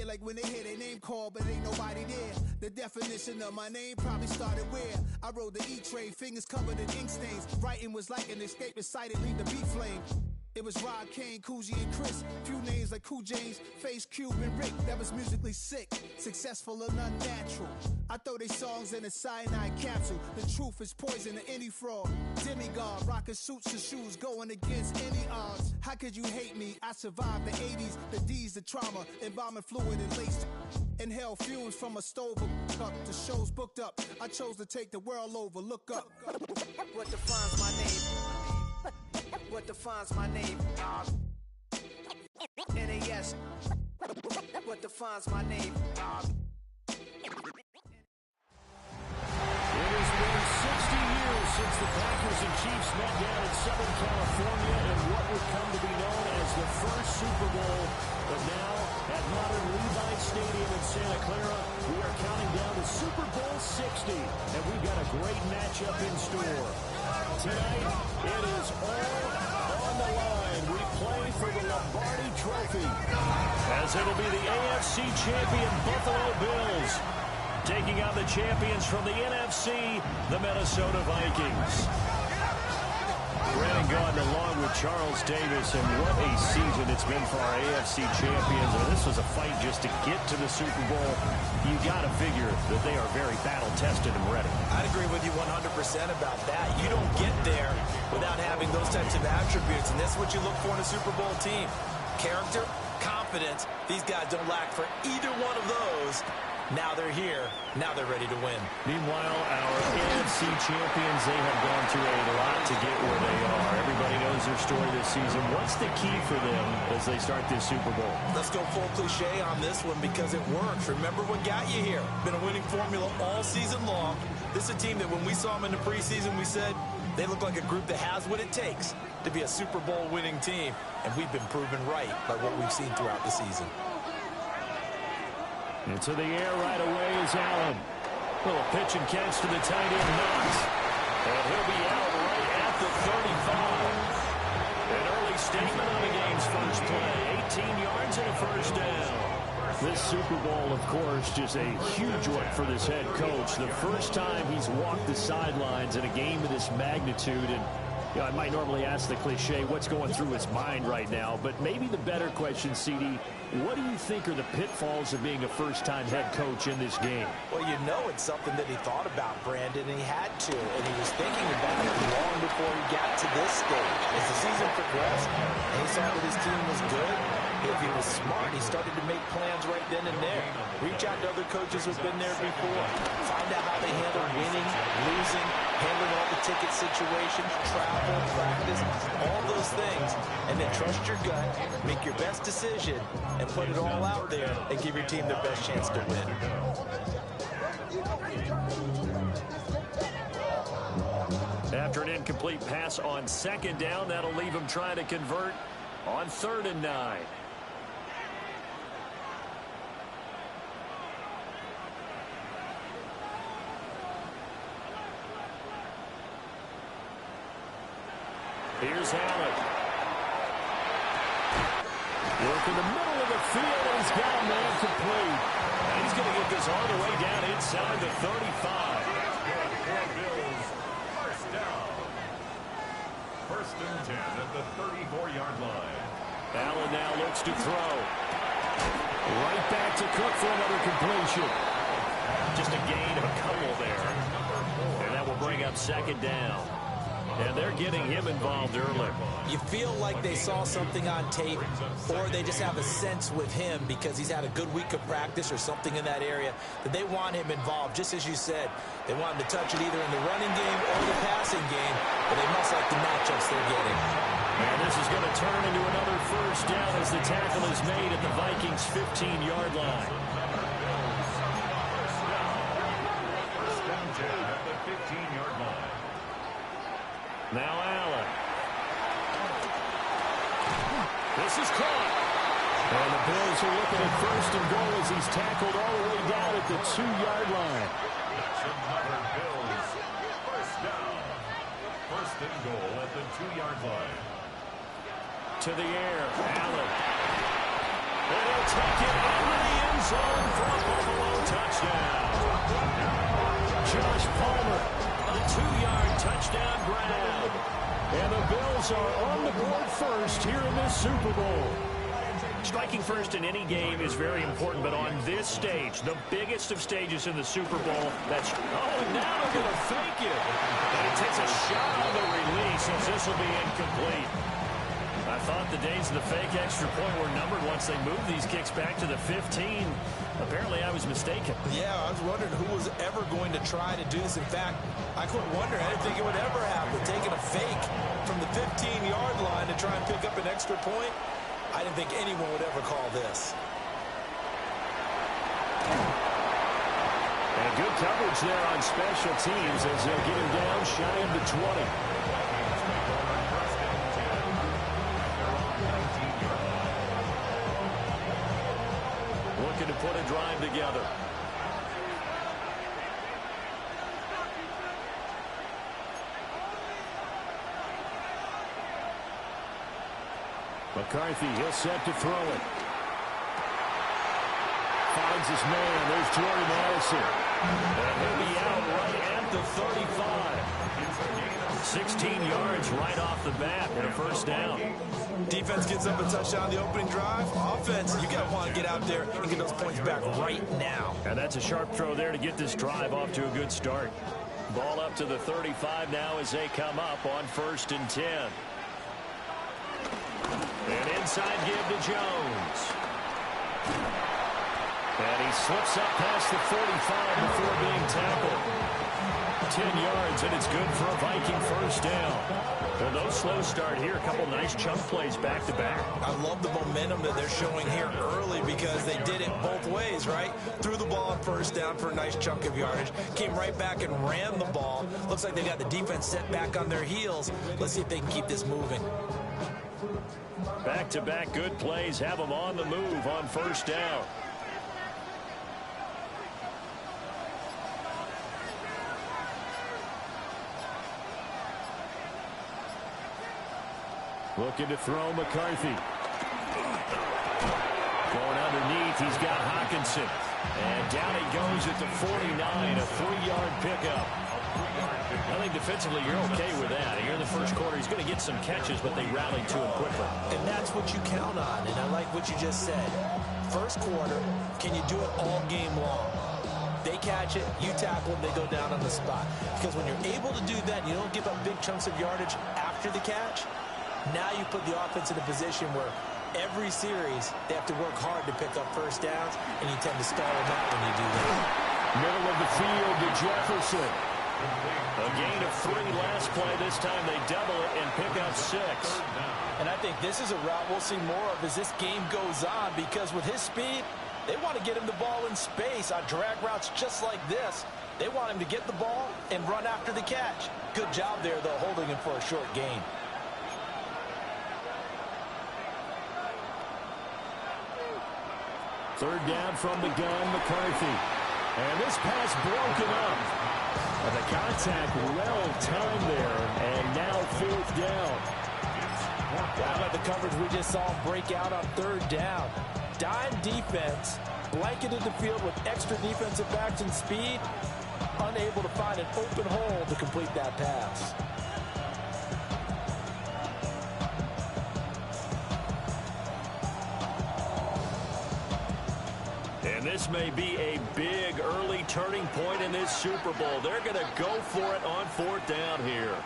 like when they hear their name called, but ain't nobody there. The definition of my name probably started where I rode the E-train, fingers covered in ink stains. Writing was like an escape inside it, leave the beat flame. It was Rod, Kane, Coogee, and Chris. Few names like Cool James, Face, Cube, and Rick. That was musically sick, successful and unnatural. I throw they songs in a cyanide capsule. The truth is poison to any fraud. Demigod, rocking suits and shoes, going against any odds. How could you hate me? I survived the 80s, the D's, the trauma, embalming fluid and laced. Inhale fumes from a stove up. The show's booked up. I chose to take the world over. Look up. What defines my name? What defines my name? NAS. What defines my name? It has been 60 years since the Packers and Chiefs met down in Southern California in what would come to be known as the first Super Bowl. But now, at modern Levi Stadium in Santa Clara, we are counting down to Super Bowl 60, and we've got a great matchup in store. Tonight, it is all on the line. We play for the Lombardi Trophy, as it'll be the AFC champion Buffalo Bills taking on the champions from the NFC, the Minnesota Vikings. Brandon Gaudin along with Charles Davis, and what a season it's been for our AFC champions. And this was a fight just to get to the Super Bowl. You got to figure that they are very battle-tested and ready. I'd agree with you 100% about that. You don't get there without having those types of attributes, and that's what you look for in a Super Bowl team. Character, confidence. These guys don't lack for either one of those. Now they're here. Now they're ready to win. Meanwhile, our NFC champions, they have gone through a lot to get where they are. Everybody knows their story this season. What's the key for them as they start this Super Bowl? Let's go full cliche on this one because it works. Remember what got you here. Been a winning formula all season long. This is a team that when we saw them in the preseason, we said they look like a group that has what it takes to be a Super Bowl winning team. And we've been proven right by what we've seen throughout the season. Into the air right away is Allen. Little pitch and catch to the tight end, Knox. And he'll be out right at the 35. An early statement on the game's first play. 18 yards and a first down. This Super Bowl, of course, just a huge one for this head coach. The first time he's walked the sidelines in a game of this magnitude. And you know, I might normally ask the cliche, what's going through his mind right now? But maybe the better question, CD, what do you think are the pitfalls of being a first-time head coach in this game? Well, you know it's something that he thought about, Brandon, and he had to. And he was thinking about it long before he got to this stage. As the season progressed, and he saw that his team was good, if he was smart, he started to make plans right then and there. Reach out to other coaches who've been there before. Find out how they handle winning, losing, handling all the ticket situations, travel, practice, all those things. And then trust your gut, make your best decision, and put it all out there and give your team the best chance to win. After an incomplete pass on second down, that'll leave him trying to convert on 3rd and 9. Here's Allen. Work in the middle of the field, and he's got a man complete. And he's going to get this all the way down inside the 35. Bills, first down. 1st and 10 at the 34-yard line. Allen now looks to throw. Right back to Cook for another completion. Just a gain of a couple there. And that will bring up 2nd down. And they're getting him involved early. You feel like they saw something on tape, or they just have a sense with him because he's had a good week of practice or something in that area that they want him involved. Just as you said, they want him to touch it either in the running game or the passing game, but they must like the matchups they're getting. And this is going to turn into another first down as the tackle is made at the Vikings' 15-yard line. First down 10 at the 15-yard line. Now Allen. This is caught. And the Bills are looking at 1st and goal as he's tackled all the way down at the 2-yard line. That's another Bills. First down. 1st and goal at the 2-yard line. To the air, Allen. And he'll take it into the end zone for a Buffalo touchdown. Josh Palmer, a 2-yard touchdown grab. And the Bills are on the board first here in this Super Bowl. Striking first in any game is very important, but on this stage, the biggest of stages in the Super Bowl, that's... Oh, now they're going to fake it. And he takes a shot on the release, as this will be incomplete. I thought the days of the fake extra point were numbered once they moved these kicks back to the 15. Apparently, I was mistaken. Yeah, I was wondering who was ever going to try to do this. In fact, I couldn't wonder. I didn't think it would ever happen. Taking a fake from the 15-yard line to try and pick up an extra point. I didn't think anyone would ever call this. And good coverage there on special teams as they'll get him down shy of the 20. Looking to put a drive together. McCarthy, he'll set to throw it. Finds his man. There's Jordy Madison. And he'll be out right at the 35. 16 yards right off the bat and a first down. Defense gets up a touchdown the opening drive. Offense, you got to want to get out there and get those points back right now. And that's a sharp throw there to get this drive off to a good start. Ball up to the 35 now as they come up on 1st and 10. An inside give to Jones. And he slips up past the 45 before being tackled. 10 yards, and it's good for a Viking first down. Well, no slow start here. A couple nice chunk plays back-to-back. I love the momentum that they're showing here early because they did it both ways, right? Threw the ball on first down for a nice chunk of yardage. Came right back and ran the ball. Looks like they got the defense set back on their heels. Let's see if they can keep this moving. Back-to-back good plays have them on the move on first down. Looking to throw McCarthy. Going underneath, he's got Hockenson. And down he goes at the 49, a 3-yard pickup. I think defensively you're okay with that. Here in the first quarter, he's going to get some catches, but they rallied to him quickly. And that's what you count on, and I like what you just said. First quarter, can you do it all game long? They catch it, you tackle them, they go down on the spot. Because when you're able to do that, you don't give up big chunks of yardage after the catch. Now you put the offense in a position where every series they have to work hard to pick up first downs, and you tend to stall them out when you do that. Middle of the field to Jefferson. A gain of 3 last play. This time they double it and pick up 6. And I think this is a route we'll see more of as this game goes on, because with his speed, they want to get him the ball in space on drag routes just like this. They want him to get the ball and run after the catch. Good job there, though, holding him for a short gain. Third down from the gun, McCarthy. And this pass broken up. And the contact well timed there. And now 4th down. How about the coverage we just saw break out on 3rd down? Dime defense, blanketed the field with extra defensive backs and speed, unable to find an open hole to complete that pass. And this may be a big early turning point in this Super Bowl. They're going to go for it on 4th down here.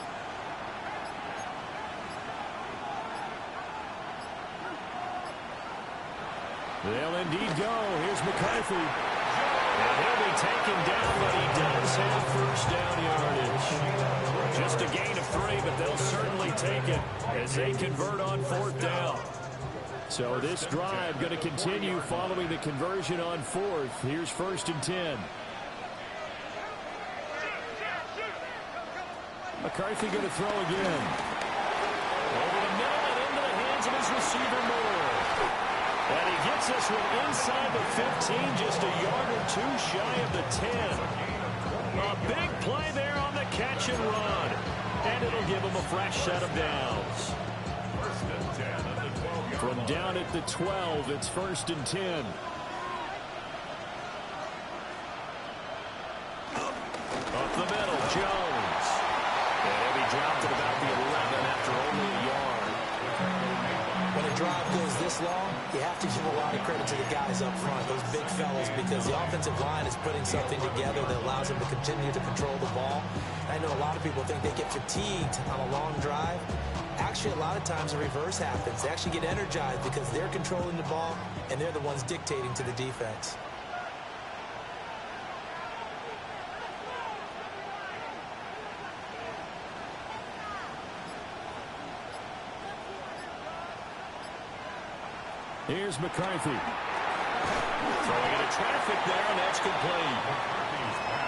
They'll indeed go. Here's McCarthy. And he'll be taken down, but he does have first down yardage. Just a gain of 3, but they'll certainly take it as they convert on 4th down. So this drive going to continue following the conversion on 4th. Here's 1st and 10. McCarthy going to throw again. Over the middle and into the hands of his receiver Moore. And he gets this one inside the 15, just a yard or 2 shy of the 10. A big play there on the catch and run. And it'll give him a fresh set of downs. From down at the 12, it's 1st and 10. Up the middle, Jones. And he'll be dropped at about the 11 after only a yard. When a drive goes this long, you have to give a lot of credit to the guys up front, those big fellas, because the offensive line is putting something together that allows them to continue to control the ball. I know a lot of people think they get fatigued on a long drive. Actually, a lot of times the reverse happens. They actually get energized because they're controlling the ball, and they're the ones dictating to the defense. Here's McCarthy. Throwing into traffic there, and that's complete.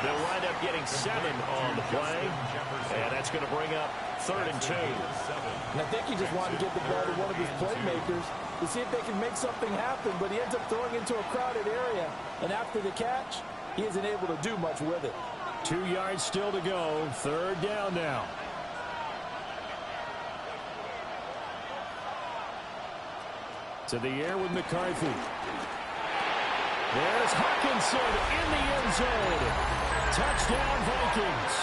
They'll wind up getting 7 on the play, and that's going to bring up 3rd and 2. And I think he just wanted to get the ball to one of his playmakers to see if they can make something happen, but he ends up throwing into a crowded area, and after the catch, he isn't able to do much with it. 2 yards still to go, 3rd down now. To the air with McCarthy. There's Hawkinson in the end zone. Touchdown, Vikings.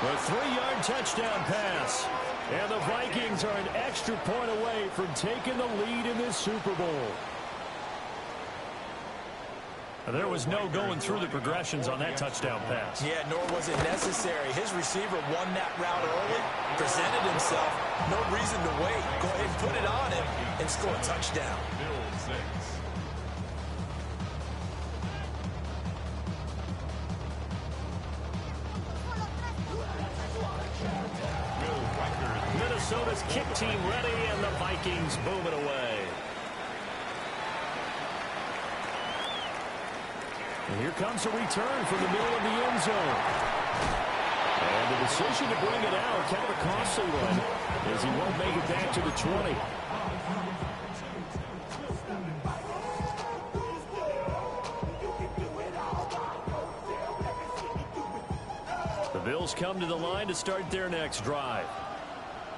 A 3-yard touchdown pass. And the Vikings are an extra point away from taking the lead in this Super Bowl. There was no going through the progressions on that touchdown pass. Yeah, nor was it necessary. His receiver won that route early, presented himself, no reason to wait. Go ahead and put it on him and score a touchdown. Minnesota's kick team ready, and the Vikings booming away. And here comes a return from the middle of the end zone. And the decision to bring it out, kind of a costly one, as he won't make it back to the 20. The Bills come to the line to start their next drive.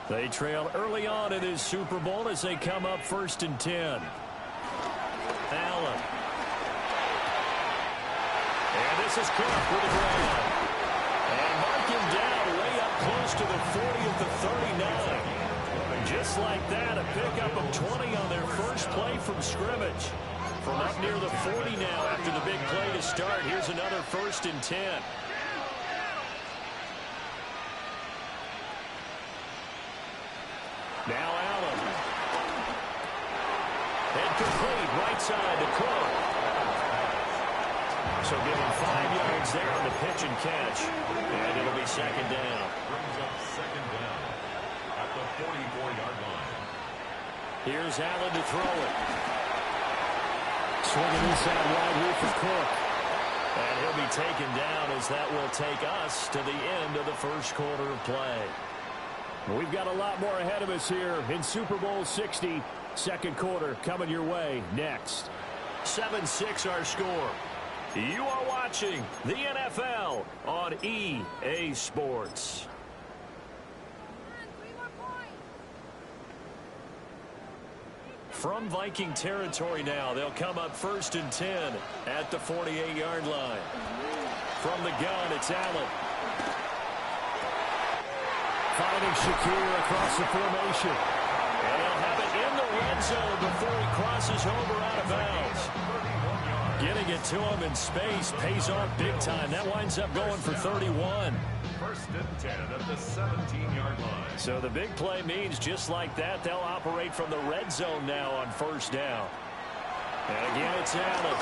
They trail early on in this Super Bowl as they come up 1st and 10. Allen. And this is Cook with the grab. And mark him down way up close to the 40 at the 39. Just like that, a pickup of 20 on their first play from scrimmage. From up near the 40 now after the big play to start. Here's another 1st and 10. Now Allen. And complete right side to Cook. So give him 5 yards there on the pitch and catch. And it'll be 2nd down. Brings up 2nd down at the 44-yard line. Here's Allen to throw it. Swinging inside wide here for Cook. And he'll be taken down as that will take us to the end of the first quarter of play. We've got a lot more ahead of us here in Super Bowl 60. 2nd quarter coming your way next. 7-6 our score. You are watching the NFL on EA Sports. From Viking territory now, they'll come up 1st and 10 at the 48-yard line. From the gun, it's Allen. Finding Shakir across the formation. And he'll have it in the red zone before he crosses over out of bounds. Getting it to him in space pays off big time. That winds up going for 31. 1st and 10 at the 17-yard line. So the big play means just like that, they'll operate from the red zone now on 1st down. And again, it's Allen.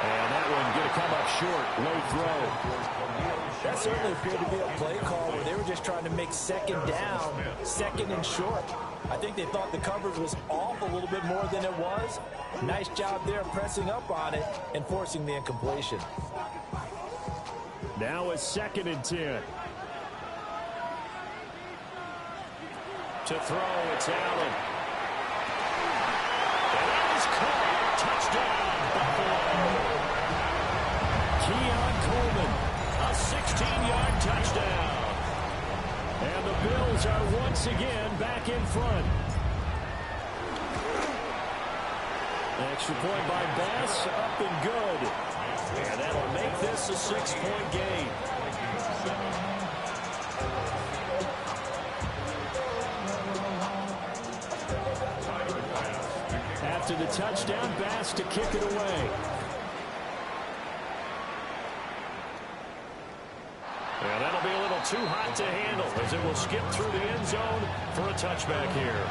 And that one going to come up short. Low throw. That certainly appeared to be a play call where they were just trying to make 2nd down, 2nd and short. I think they thought the coverage was off a little bit more than it was. Nice job there pressing up on it and forcing the incompletion. Now it's 2nd and 10. To throw, it's Allen. And that is caught. Touchdown, Buffalo. Keon Coleman, a 16-yard touchdown. And the Bills are once again back in front. Extra point by Bass, up and good. And that'll make this a 6-point game. After the touchdown, Bass to kick it away. And that'll be a little too hot to handle as it will skip through the end zone for a touchback here.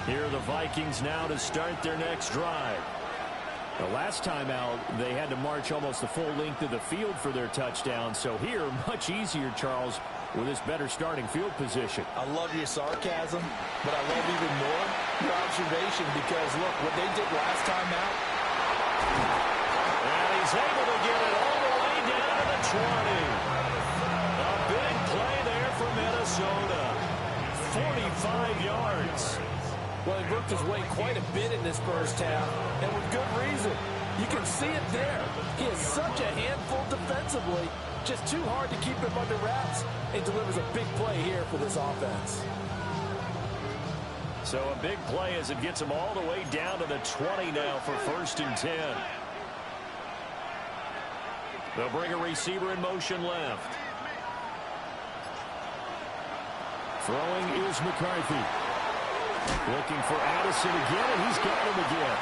Here are the Vikings now to start their next drive. The last time out, they had to march almost the full length of the field for their touchdown. So here, much easier, Charles, with this better starting field position. I love your sarcasm, but I love even more your observation because, look, what they did last time out. And he's able to get it all the way down to the 20. A big play there for Minnesota. 45 yards. Well, he worked his way quite a bit in this first half, and with good reason. You can see it there. He is such a handful defensively. Just too hard to keep him under wraps. He delivers a big play here for this offense. So a big play as it gets him all the way down to the 20 now for 1st and 10. They'll bring a receiver in motion left. Throwing is McCarthy. Looking for Addison again, and he's got him again.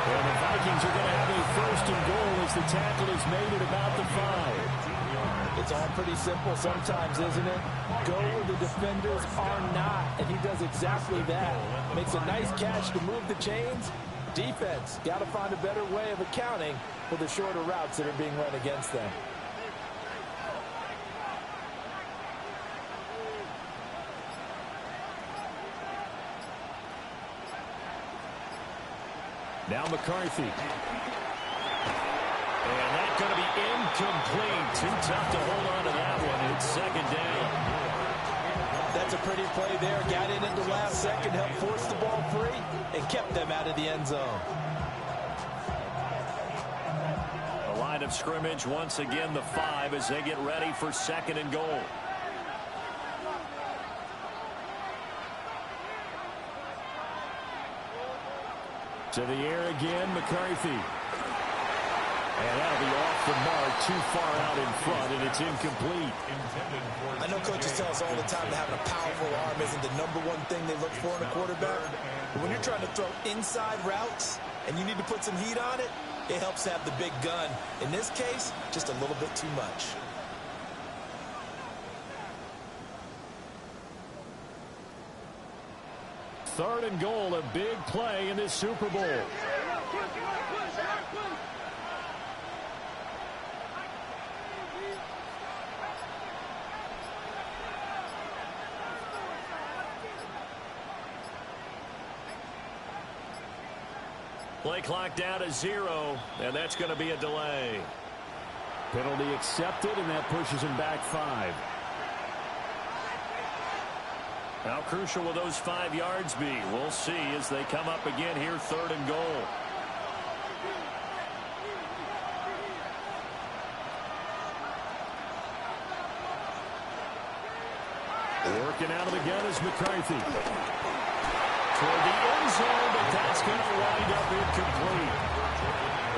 And the Vikings are going to have a 1st and goal as the tackle is made at about the 5. It's all pretty simple sometimes, isn't it? Go where the defenders are not, and he does exactly that. Makes a nice catch to move the chains. Defense, got to find a better way of accounting for the shorter routes that are being run against them. Now McCarthy. And that's going to be incomplete. Too tough to hold on to that one. It's 2nd down. That's a pretty play there. Got in at the last second, helped force the ball free, and kept them out of the end zone. The line of scrimmage once again the 5 as they get ready for 2nd and goal. To the air again, McCarthy. And that'll be off the mark, too far out in front, and it's incomplete. I know coaches tell us all the time that having a powerful arm isn't the #1 thing they look for in a quarterback. But when you're trying to throw inside routes and you need to put some heat on it, it helps have the big gun. In this case, just a little bit too much. Third and goal, a big play in this Super Bowl. Play clock down to 0, and that's going to be a delay. Penalty accepted, and that pushes him back 5. How crucial will those 5 yards be? We'll see as they come up again here, 3rd and goal. Working out of the gun is McCarthy. Toward the end zone, but that's going to wind up incomplete.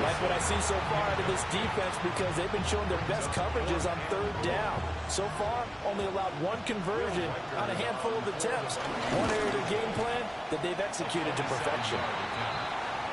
Like what I see so far out of this defense because they've been showing their best coverages on 3rd down. So far, only allowed 1 conversion on a handful of attempts. One area of their game plan that they've executed to perfection.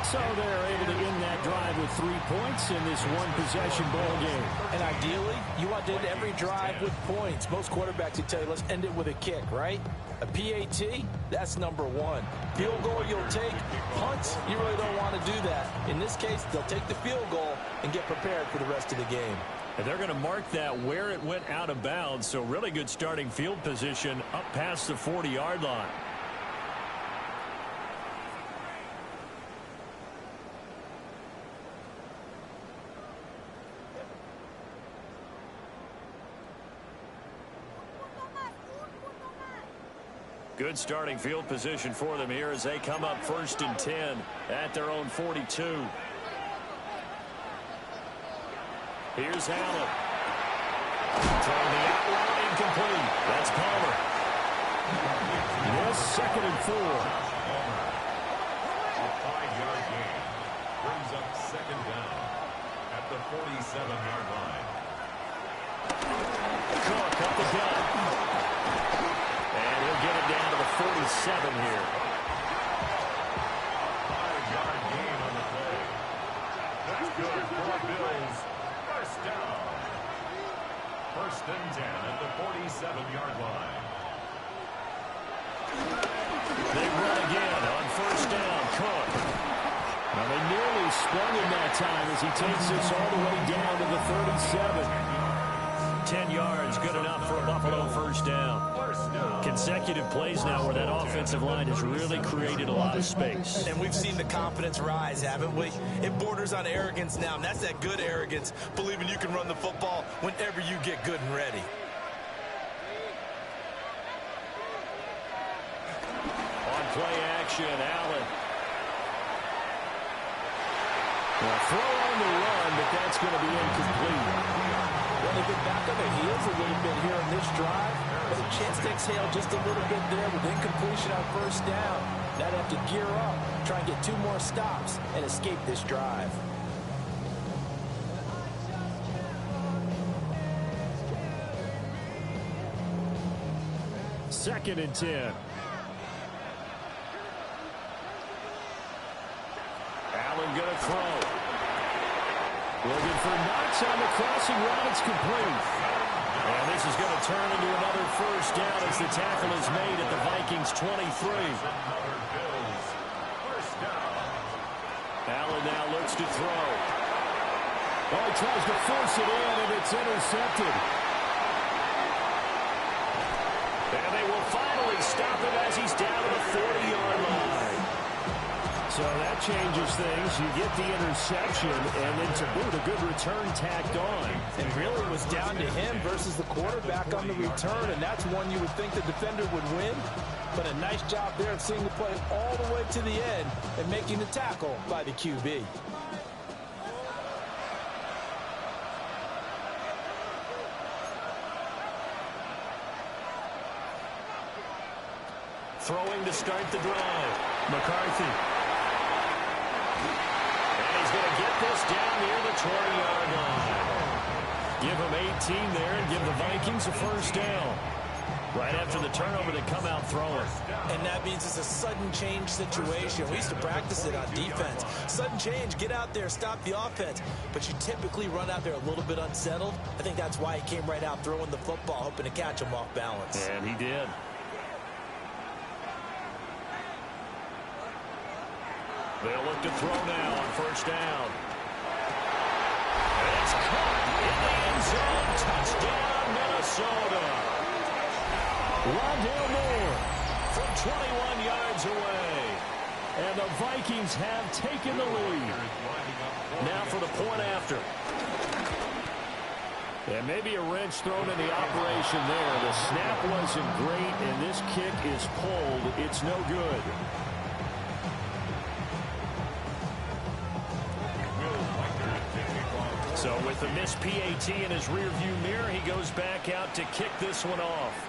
So they're able to end that drive with 3 points in this one-possession ball game. And ideally, you want to end every drive with points. Most quarterbacks would tell you, let's end it with a kick, right? A PAT, that's #1. Field goal you'll take. Punts, you really don't want to do that. In this case, they'll take the field goal and get prepared for the rest of the game. And they're going to mark that where it went out of bounds. So really good starting field position up past the 40-yard line. Good starting field position for them here as they come up 1st and 10 at their own 42. Here's Allen. Throwing the out route, incomplete. That's Palmer. Yes, 2nd and 4. A 5-yard gain brings up 2nd down at the 47-yard line. Cook up the gut. And he'll get it down to the 47 here. 5-yard gain on the play. That's good for the Bills. First down. 1st and 10 at the 47-yard line. They run again on 1st down. Cook. Well, they nearly sprung him that time as he takes this all the way down to the 37. 10 yards, good enough for a Buffalo 1st down. Consecutive plays now where that offensive line has really created a lot of space. And we've seen the confidence rise, haven't we? It borders on arrogance now, and that's that good arrogance, believing you can run the football whenever you get good and ready. On play action, Allen. Well, throw on the run, but that's going to be incomplete. Well, they get back on their heels a little bit here on this drive, but a chance to exhale just a little bit there with incompletion on 1st down. Now they have to gear up, try and get 2 more stops, and escape this drive. Second and 10. Allen going to throw. Looking for Knox on the crossing route. It's complete. And this is going to turn into another 1st down as the tackle is made at the Vikings 23. Allen now looks to throw. Oh, he tries to force it in, and it's intercepted. And they will finally stop him as he's down to the 40-yard line. So that changes things. You get the interception, and then to boot, a good return tacked on. And really it was down to him versus the quarterback on the return, and that's one you would think the defender would win. But a nice job there of seeing the play all the way to the end and making the tackle by the QB. Throwing to start the drive. McCarthy. He's going to get this down near the 20-yard line. Give him 18 there and give the Vikings a 1st down. Right after the turnover, they come out throwing. And that means it's a sudden change situation. We used to practice it on defense. Sudden change, get out there, stop the offense. But you typically run out there a little bit unsettled. I think that's why he came right out throwing the football, hoping to catch him off balance. And he did. They'll look to throw now on 1st down. And it's caught in the end zone. Touchdown, Minnesota. Rondale Moore from 21 yards away. And the Vikings have taken the lead. Now for the point after. And maybe a wrench thrown in the operation there. The snap wasn't great, and this kick is pulled. It's no good. So with the missed PAT in his rearview mirror, he goes back out to kick this one off.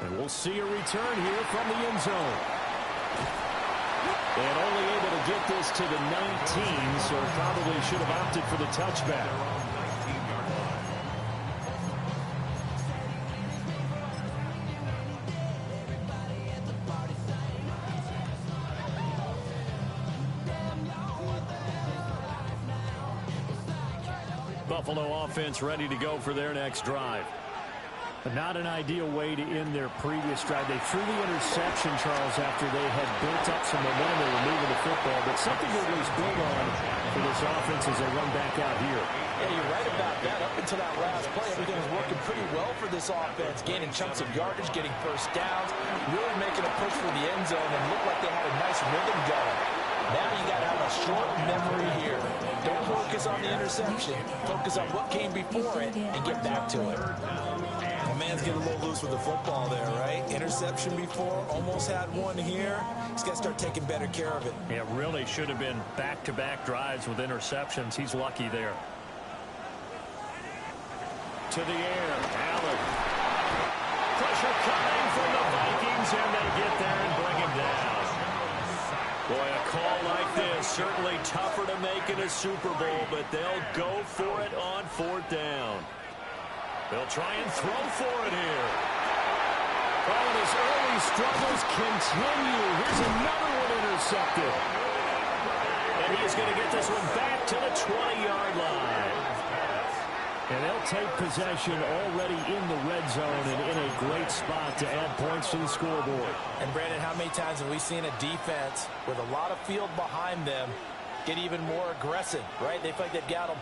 And we'll see a return here from the end zone. And only able to get this to the 19, so probably should have opted for the touchback. Buffalo offense ready to go for their next drive. But not an ideal way to end their previous drive. They threw the interception, Charles, after they had built up some momentum. They were moving the football, but something to at least build on for this offense as they run back out here. Yeah, you're right about that. Up until that last play, everything was working pretty well for this offense, gaining chunks of yardage, getting 1st downs, really making a push for the end zone, and looked like they had a nice rhythm going. Now you got to have a short memory here. Don't focus on the interception. Focus on what came before it and get back to it. The man's getting a little loose with the football there, right? Interception before, almost had one here. He's got to start taking better care of it. Yeah, really should have been back-to-back drives with interceptions. He's lucky there. to the air. Allen. Pressure coming from the Vikings, and they get there and bring him down. Boy, a call like this, certainly tougher to make in a Super Bowl, but they'll go for it on 4th down. They'll try and throw for it here. Oh, and his early struggles continue. Here's another one intercepted. And he's going to get this one back to the 20-yard line. And they'll take possession already in the red zone and in a great spot to add points to the scoreboard. And, Brandon, how many times have we seen a defense with a lot of field behind them get even more aggressive, right? They feel like they've got them